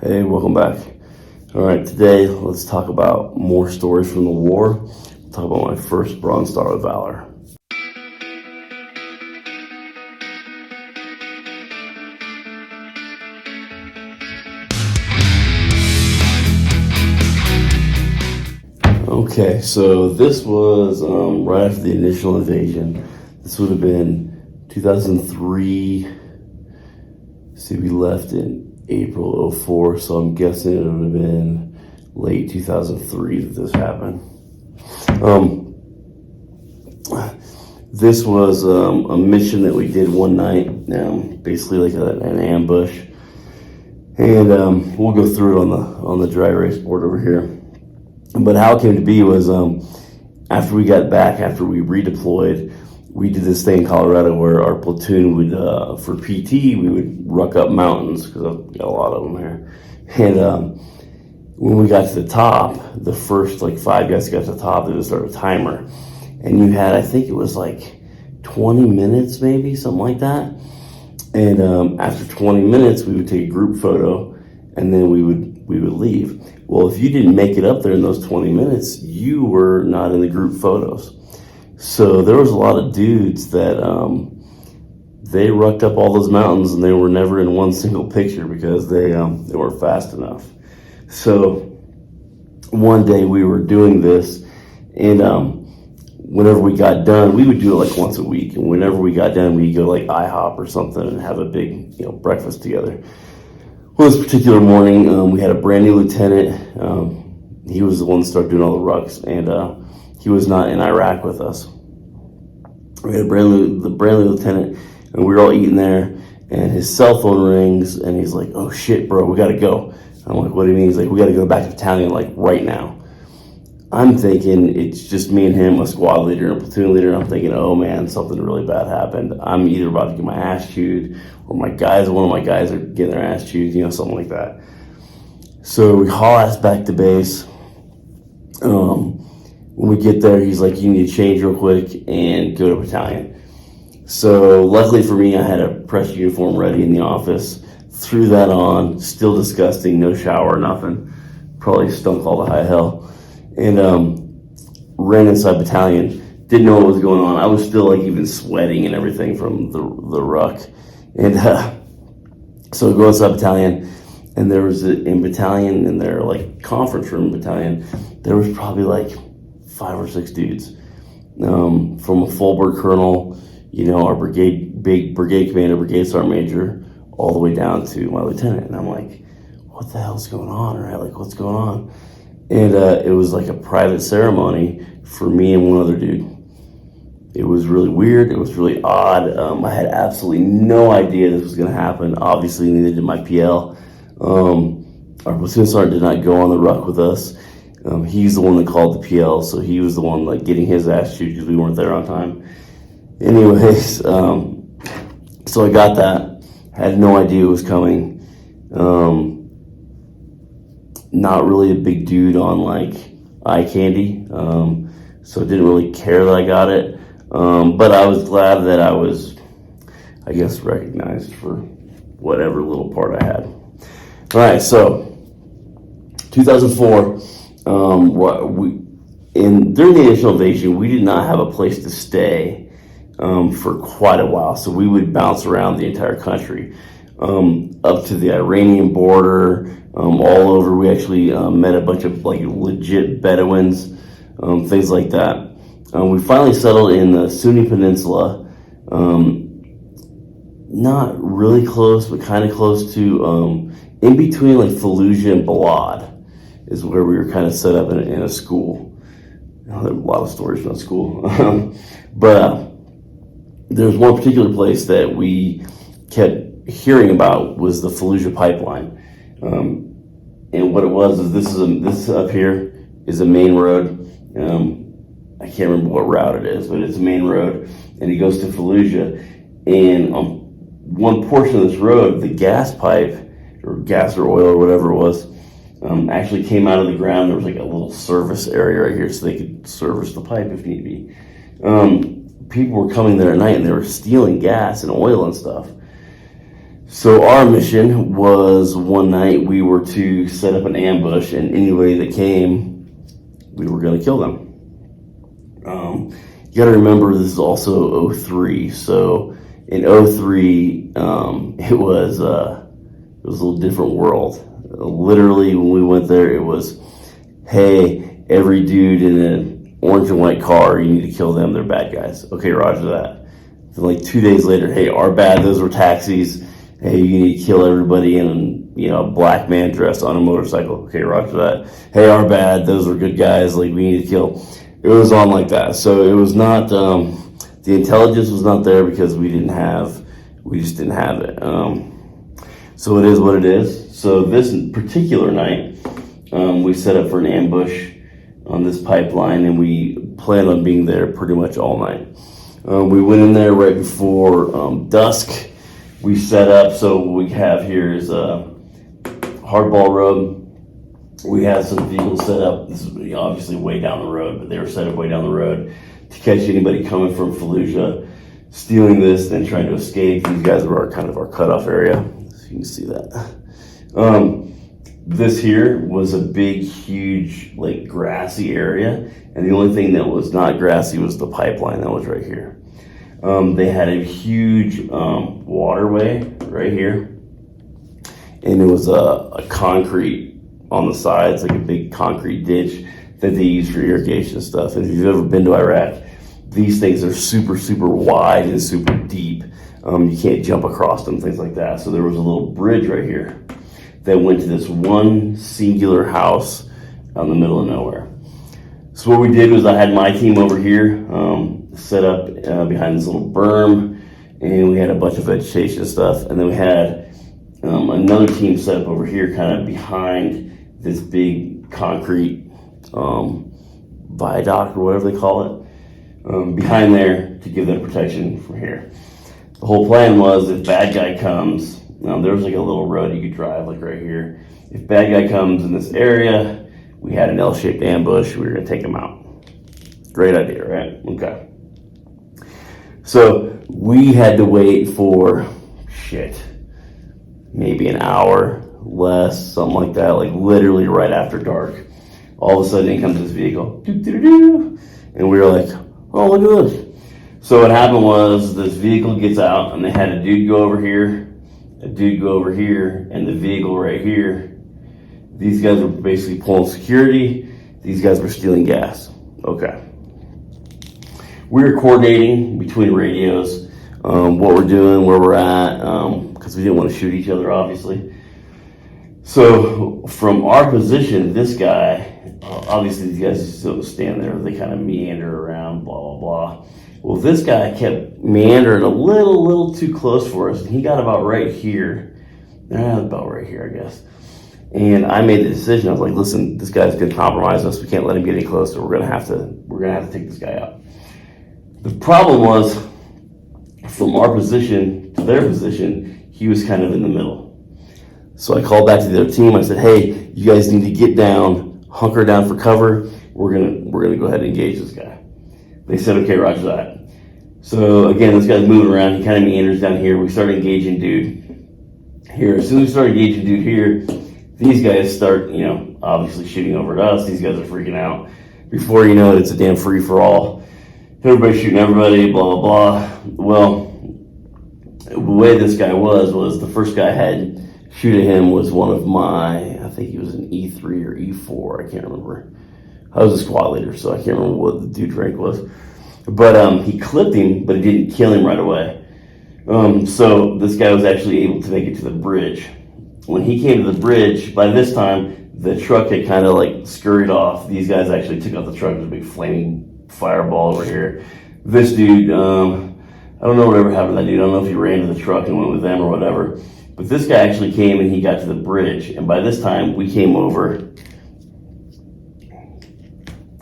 Hey, welcome back. All right, today let's talk about more stories from the war. We'll talk about my first Bronze Star with Valor. Okay, so this was right after the initial invasion. This would have been 2003. See, we left in April 04, so I'm guessing it would have been late 2003 that this happened. This was a mission that we did one night, basically like an ambush, and we'll go through it on the dry race board over here. But how it came to be was after we got back, after we redeployed, we did this thing in Colorado where our platoon would, for PT, we would ruck up mountains, because I've got a lot of them here. And when we got to the top, the first like 5 guys got to the top, they would start a timer. And you had, I think it was like 20 minutes maybe, something like that. And after 20 minutes, we would take a group photo, and then we would leave. Well, if you didn't make it up there in those 20 minutes, you were not in the group photos. So there was a lot of dudes that they rucked up all those mountains, and they were never in one single picture because they weren't fast enough. So one day we were doing this, and whenever we got done, we would do it like once a week. And whenever we got done, we'd go like IHOP or something and have a big breakfast together. Well, this particular morning, we had a brand new lieutenant. He was the one that started doing all the rucks, and he was not in Iraq with us. We had the brand new lieutenant, and we were all eating there, and his cell phone rings, and he's like, "Oh shit, bro, we gotta go." I'm like, "What do you mean?" He's like, "We gotta go back to battalion, like right now." I'm thinking it's just me and him, a squad leader and a platoon leader. I'm thinking, oh man, something really bad happened. I'm either about to get my ass chewed, or one of my guys are getting their ass chewed, something like that. So we haul ass back to base. When we get there, he's like, "You need to change real quick and go to battalion." So luckily for me, I had a press uniform ready in the office. Threw that on, still disgusting, no shower, nothing. Probably stunk all the high hell. And ran inside battalion. Didn't know what was going on. I was still like even sweating and everything from the ruck. And so we go inside battalion, and there was in battalion, in their like conference room battalion, there was probably like 5 or 6 dudes, from a full bird colonel, our big brigade commander, brigade sergeant major, all the way down to my lieutenant. And I'm like, what the hell's going on, right? Like, what's going on? And it was like a private ceremony for me and one other dude. It was really weird. It was really odd. I had absolutely no idea this was going to happen. Obviously, neither did my PL. Our platoon sergeant did not go on the ruck with us. He's the one that called the PL, so he was the one like getting his ass chewed because we weren't there on time. Anyways, so I got that. Had no idea it was coming. Not really a big dude on like eye candy, so didn't really care that I got it. But I was glad that I was, I guess, recognized for whatever little part I had. All right, so 2004, during the initial invasion, we did not have a place to stay for quite a while, so we would bounce around the entire country, up to the Iranian border, all over. We actually met a bunch of like legit Bedouins, things like that. We finally settled in the Sunni Peninsula, not really close, but kind of close to, in between like Fallujah and Balad is where we were kind of set up in a school. There are a lot of stories from that school. But there's one particular place that we kept hearing about was the Fallujah pipeline. And what it was is this up here is a main road. I can't remember what route it is, but it's a main road, and it goes to Fallujah. And on one portion of this road, the gas pipe, or gas or oil or whatever it was, actually came out of the ground. There was like a little service area right here, so they could service the pipe if need be. People were coming there at night, and they were stealing gas and oil and stuff. So our mission was one night we were to set up an ambush, and anybody that came, we were going to kill them. You got to remember this is also '03. So in '03, it was a little different world. Literally, when we went there, it was, hey, every dude in an orange and white car, you need to kill them. They're bad guys. Okay, roger that. Then like 2 days later, hey, our bad. Those were taxis. Hey, you need to kill everybody in, a black man dressed on a motorcycle. Okay, roger that. Hey, our bad. Those were good guys. Like, we need to kill. It was on like that. So it was not, the intelligence was not there because we just didn't have it. So it is what it is. So this particular night, we set up for an ambush on this pipeline, and we planned on being there pretty much all night. We went in there right before dusk. We set up, so what we have here is a hardball road. We had some vehicles set up. This is obviously way down the road, but they were set up way down the road to catch anybody coming from Fallujah, stealing this, then trying to escape. These guys were kind of our cutoff area, so you can see that. This here was a big, huge, like grassy area, and the only thing that was not grassy was the pipeline that was right here. They had a huge waterway right here, and it was a concrete on the sides, like a big concrete ditch that they use for irrigation stuff. And if you've ever been to Iraq, these things are super, super wide and super deep. You can't jump across them, things like that. So there was a little bridge right here that went to this one singular house out in the middle of nowhere. So what we did was I had my team over here set up behind this little berm, and we had a bunch of vegetation stuff. And then we had another team set up over here kind of behind this big concrete viaduct or whatever they call it, behind there to give them protection from here. The whole plan was if bad guy comes, there was like a little road you could drive like right here. If bad guy comes in this area, we had an L-shaped ambush. We were going to take him out. Great idea, right? Okay. So we had to wait for, maybe an hour, less, something like that, like literally right after dark. All of a sudden in comes this vehicle. And we were like, oh, look at this. So what happened was this vehicle gets out, and they had a dude go over here, a dude go over here, and the vehicle right here. These guys were basically pulling security. These guys were stealing gas. Okay. We were coordinating between radios, what we're doing, where we're at, because we didn't want to shoot each other, obviously. So from our position, this guy, obviously these guys just don't stand there. They kind of meander around, blah, blah, blah. Well, this guy kept meandering a little too close for us. And he got about right here. About right here, I guess. And I made the decision. I was like, listen, this guy's going to compromise us. We can't let him get any closer. We're going to have to take this guy out. The problem was, from our position to their position, he was kind of in the middle. So I called back to the other team. I said, hey, you guys need to get down, hunker down for cover. We're gonna go ahead and engage this guy. They said, okay, roger that. So again, this guy's moving around. He kind of meanders down here. We started engaging dude here. As soon as we started engaging dude here, these guys start, obviously shooting over at us. These guys are freaking out. Before you know it, it's a damn free-for-all. Everybody's shooting everybody, blah, blah, blah. Well, the way this guy was the first guy I had shoot at him was one of my, I think he was an E3 or E4, I can't remember. I was a squad leader, so I can't remember what the dude's rank was. But he clipped him, but he didn't kill him right away. So this guy was actually able to make it to the bridge. When he came to the bridge, by this time, the truck had kind of like scurried off. These guys actually took out the truck. There's a big flaming fireball over here. This dude, I don't know whatever happened to that dude. I don't know if he ran to the truck and went with them or whatever. But this guy actually came and he got to the bridge. And by this time, we came over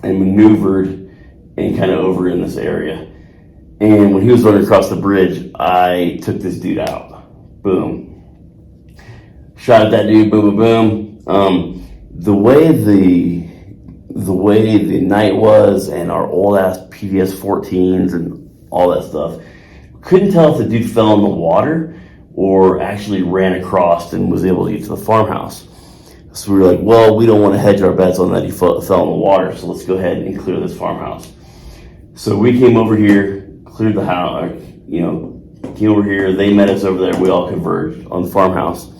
and maneuvered and kind of over in this area. And when he was running across the bridge, I took this dude out. Boom. Shot at that dude, boom, boom, boom. The way the night was and our old ass PVS 14s and all that stuff, couldn't tell if the dude fell in the water or actually ran across and was able to get to the farmhouse. So we were like, well, we don't want to hedge our bets on that he fell in the water, so let's go ahead and clear this farmhouse. So we came over here, cleared the house, came over here. They met us over there. We all converged on the farmhouse.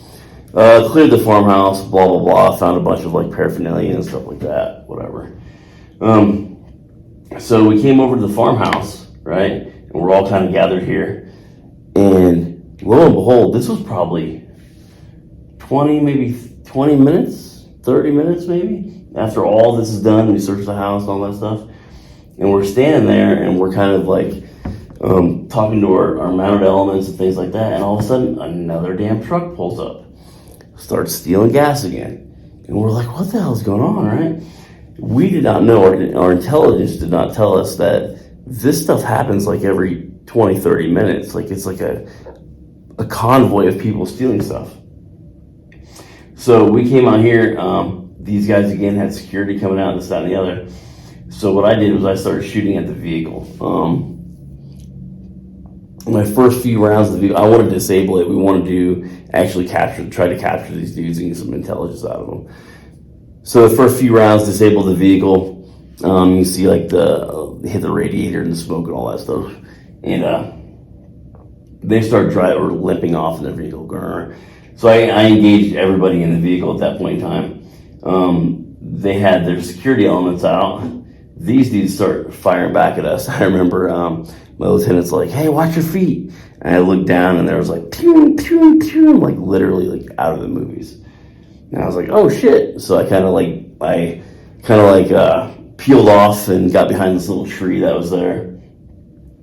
Cleared the farmhouse, blah, blah, blah. Found a bunch of like paraphernalia and stuff like that, whatever. So we came over to the farmhouse, right? And we're all kind of gathered here. And lo and behold, this was probably 20 minutes, 30 minutes maybe. After all this is done, we searched the house and all that stuff. And we're standing there and we're kind of like talking to our mounted elements and things like that. And all of a sudden, another damn truck pulls up, starts stealing gas again. And we're like, what the hell is going on, right? We did not know, our intelligence did not tell us that this stuff happens like every 20, 30 minutes. Like it's like a convoy of people stealing stuff. So we came out here. These guys again had security coming out, this, that, and the other. So what I did was I started shooting at the vehicle. My first few rounds of the vehicle, I wanted to disable it. We wanted to actually try to capture these dudes and get some intelligence out of them. So the first few rounds disabled the vehicle. You see like hit the radiator and the smoke and all that stuff. And they started limping off in the vehicle. So I engaged everybody in the vehicle at that point in time. They had their security elements out. These dudes start firing back at us. I remember my lieutenant's like, hey, watch your feet. And I looked down and there was like, pew, pew, pew, like literally like out of the movies. And I was like, oh shit. So I kind of peeled off and got behind this little tree that was there.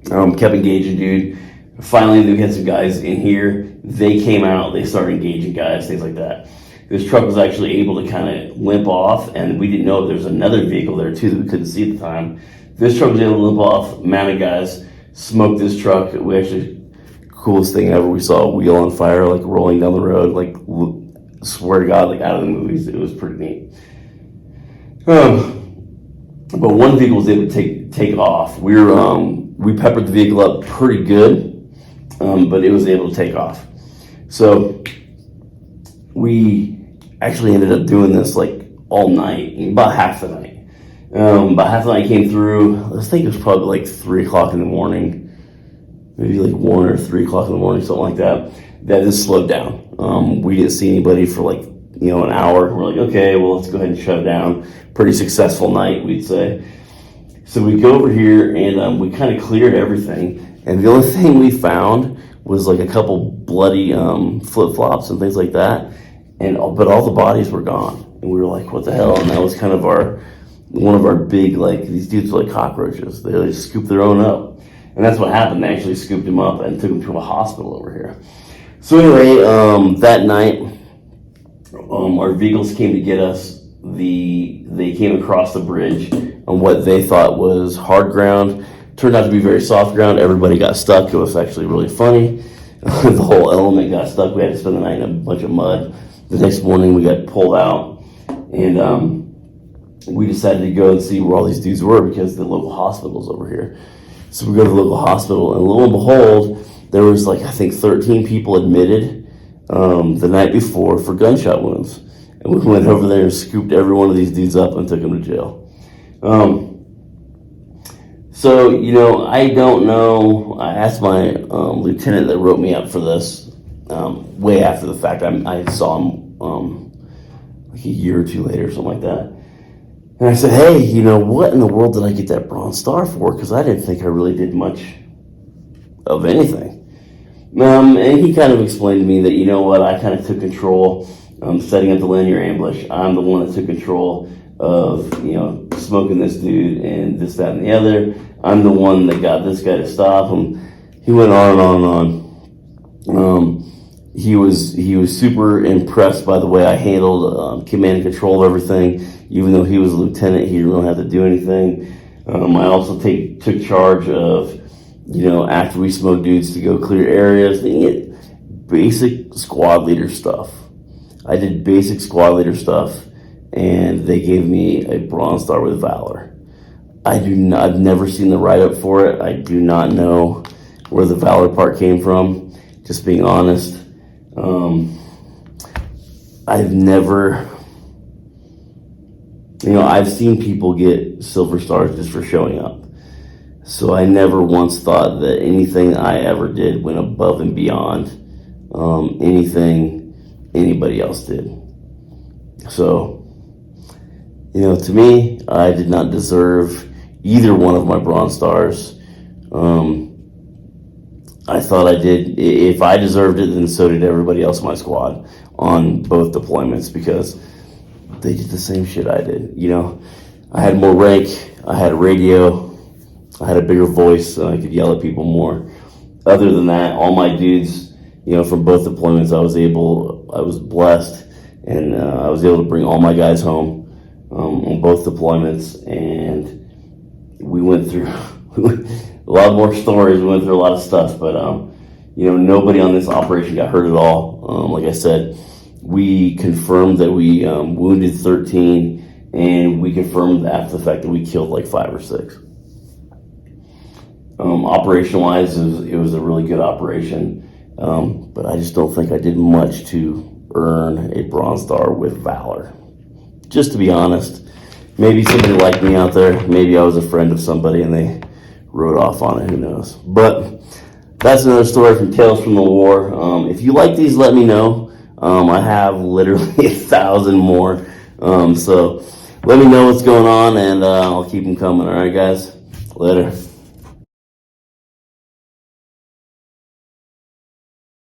Kept engaging, dude. Finally, we had some guys in here. They came out, they started engaging guys, things like that. This truck was actually able to kind of limp off, and we didn't know there was another vehicle there too that we couldn't see at the time. This truck was able to limp off, mounted guys, smoked this truck. We actually, coolest thing ever, we saw a wheel on fire, like rolling down the road, like, swear to God, like out of the movies. It was pretty neat. But one vehicle was able to take off. We peppered the vehicle up pretty good, but it was able to take off. So we actually ended up doing this like all night, about half the night. About half the night came through. I think it was probably like 3 o'clock in the morning, maybe like 1 or 3 o'clock in the morning, something like that. That just slowed down. We didn't see anybody for like, an hour. We're like, okay, well, let's go ahead and shut it down. Pretty successful night, we'd say. So we go over here and we kind of cleared everything. And the only thing we found was like a couple bloody flip-flops and things like that. But all the bodies were gone. And we were like, what the hell? And that was kind of one of our big, like, these dudes were like cockroaches. They like scooped their own up. And that's what happened. They actually scooped him up and took him to a hospital over here. So anyway, that night, our vehicles came to get us. They came across the bridge on what they thought was hard ground. Turned out to be very soft ground. Everybody got stuck. It was actually really funny. The whole element got stuck. We had to spend the night in a bunch of mud. The next morning we got pulled out, and we decided to go and see where all these dudes were because the local hospital's over here. So we go to the local hospital, and lo and behold, there was like, I think 13 people admitted the night before for gunshot wounds. And we went over there and scooped every one of these dudes up and took them to jail. So, I don't know. I asked my lieutenant that wrote me up for this way after the fact. I saw him like a year or two later, something like that. And I said, hey, what in the world did I get that Bronze Star for? Because I didn't think I really did much of anything. And he kind of explained to me that, I kind of took control, setting up the linear ambush. I'm the one that took control of, smoking this dude and this, that, and the other. I'm the one that got this guy to stop him. He went on and on and on. He was super impressed by the way I handled command and control of everything. Even though he was a lieutenant, he didn't really have to do anything. I also took charge of, after we smoked dudes, to go clear areas. Basic squad leader stuff. I did basic squad leader stuff, and they gave me a Bronze Star with Valor. I've never seen the write-up for it. I do not know where the Valor part came from, just being honest. I've never, I've seen people get silver stars just for showing up. So I never once thought that anything I ever did went above and beyond anything anybody else did. So, to me, I did not deserve either one of my Bronze Stars. I thought I did. If I deserved it, then so did everybody else in my squad on both deployments, because they did the same shit I did. I had more rank, I had a radio, I had a bigger voice, so I could yell at people more. Other than that, all my dudes, from both deployments, I was blessed, and I was able to bring all my guys home on both deployments, and we went through a lot more stories. We went through a lot of stuff, but nobody on this operation got hurt at all. Like I said, we confirmed that we wounded 13, and we confirmed after the fact that we killed like 5 or 6. Operation-wise, it was a really good operation, but I just don't think I did much to earn a Bronze Star with Valor. Just to be honest, maybe somebody liked me out there. Maybe I was a friend of somebody and they wrote off on it. Who knows? But that's another story from Tales from the War. If you like these, let me know. I have literally 1,000 more. So let me know what's going on, and I'll keep them coming. All right, guys? Later.